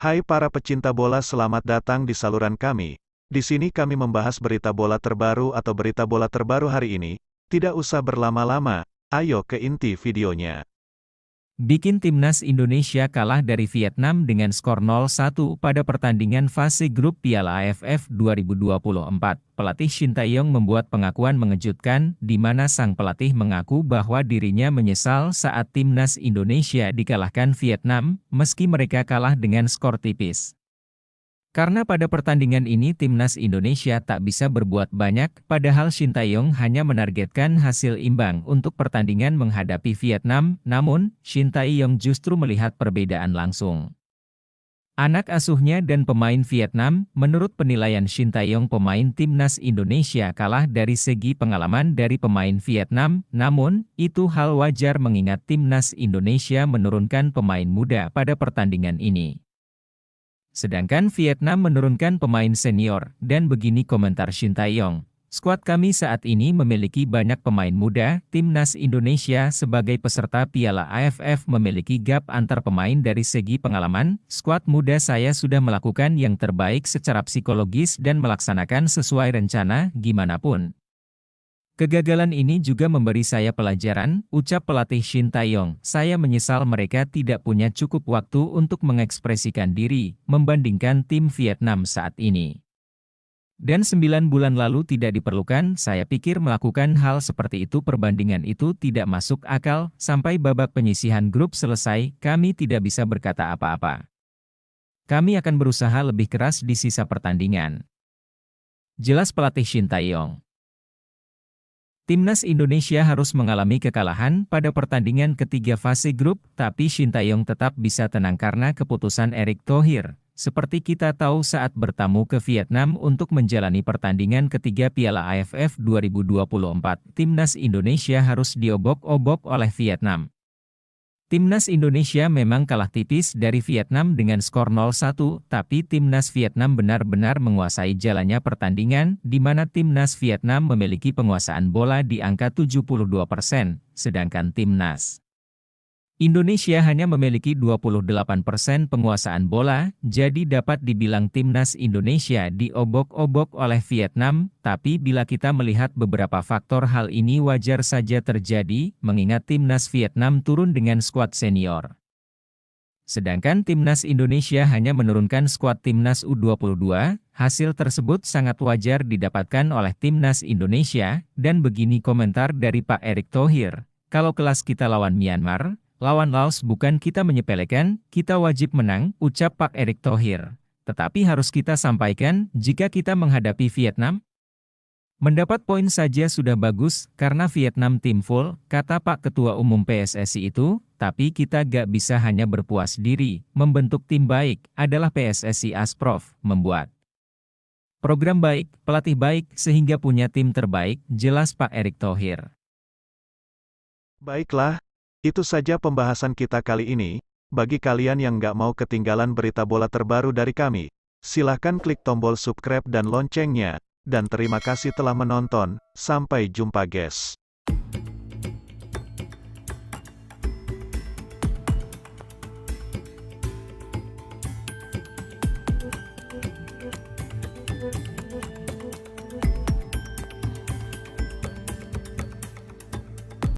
Hai para pecinta bola, selamat datang di saluran kami. Di sini kami membahas berita bola terbaru atau berita bola terbaru hari ini. Tidak usah berlama-lama, ayo ke inti videonya. Bikin timnas Indonesia kalah dari Vietnam dengan skor 0-1 pada pertandingan fase grup Piala AFF 2024. Pelatih Shin Tae-yong membuat pengakuan mengejutkan, di mana sang pelatih mengaku bahwa dirinya menyesal saat timnas Indonesia dikalahkan Vietnam, meski mereka kalah dengan skor tipis. Karena pada pertandingan ini timnas Indonesia tak bisa berbuat banyak, padahal Shin Tae-yong hanya menargetkan hasil imbang untuk pertandingan menghadapi Vietnam, namun, Shin Tae-yong justru melihat perbedaan langsung. Anak asuhnya dan pemain Vietnam, menurut penilaian Shin Tae-yong pemain timnas Indonesia kalah dari segi pengalaman dari pemain Vietnam, namun, itu hal wajar mengingat timnas Indonesia menurunkan pemain muda pada pertandingan ini. Sedangkan Vietnam menurunkan pemain senior, dan begini komentar Shin Tae-yong. Skuad kami saat ini memiliki banyak pemain muda, timnas Indonesia sebagai peserta Piala AFF memiliki gap antar pemain dari segi pengalaman, skuad muda saya sudah melakukan yang terbaik secara psikologis dan melaksanakan sesuai rencana, gimana pun. Kegagalan ini juga memberi saya pelajaran, ucap pelatih Shin Tae-yong. Saya menyesal mereka tidak punya cukup waktu untuk mengekspresikan diri, membandingkan tim Vietnam saat ini. Dan 9 bulan lalu tidak diperlukan, saya pikir melakukan hal seperti itu perbandingan itu tidak masuk akal, sampai babak penyisihan grup selesai, kami tidak bisa berkata apa-apa. Kami akan berusaha lebih keras di sisa pertandingan. Jelas pelatih Shin Tae-yong. Timnas Indonesia harus mengalami kekalahan pada pertandingan ketiga fase grup, tapi Shin Tae-yong tetap bisa tenang karena keputusan Erick Thohir. Seperti kita tahu saat bertamu ke Vietnam untuk menjalani pertandingan ketiga Piala AFF 2024, Timnas Indonesia harus diobok-obok oleh Vietnam. Timnas Indonesia memang kalah tipis dari Vietnam dengan skor 0-1, tapi Timnas Vietnam benar-benar menguasai jalannya pertandingan, di mana Timnas Vietnam memiliki penguasaan bola di angka 72%, sedangkan Timnas Indonesia hanya memiliki 28% penguasaan bola, jadi dapat dibilang Timnas Indonesia diobok-obok oleh Vietnam, tapi bila kita melihat beberapa faktor hal ini wajar saja terjadi, mengingat Timnas Vietnam turun dengan skuad senior. Sedangkan Timnas Indonesia hanya menurunkan skuad Timnas U22, hasil tersebut sangat wajar didapatkan oleh Timnas Indonesia, dan begini komentar dari Pak Erick Thohir, kalau kelas kita lawan Myanmar, lawan Laos bukan kita menyepelekan, kita wajib menang, ucap Pak Erick Thohir. Tetapi harus kita sampaikan, jika kita menghadapi Vietnam, mendapat poin saja sudah bagus, karena Vietnam tim full, kata Pak Ketua Umum PSSI itu, tapi kita gak bisa hanya berpuas diri, membentuk tim baik, adalah PSSI Asprof, membuat program baik, pelatih baik, sehingga punya tim terbaik, jelas Pak Erick Thohir. Baiklah, itu saja pembahasan kita kali ini. Bagi kalian yang nggak mau ketinggalan berita bola terbaru dari kami, silahkan klik tombol subscribe dan loncengnya. Dan terima kasih telah menonton, sampai jumpa guys.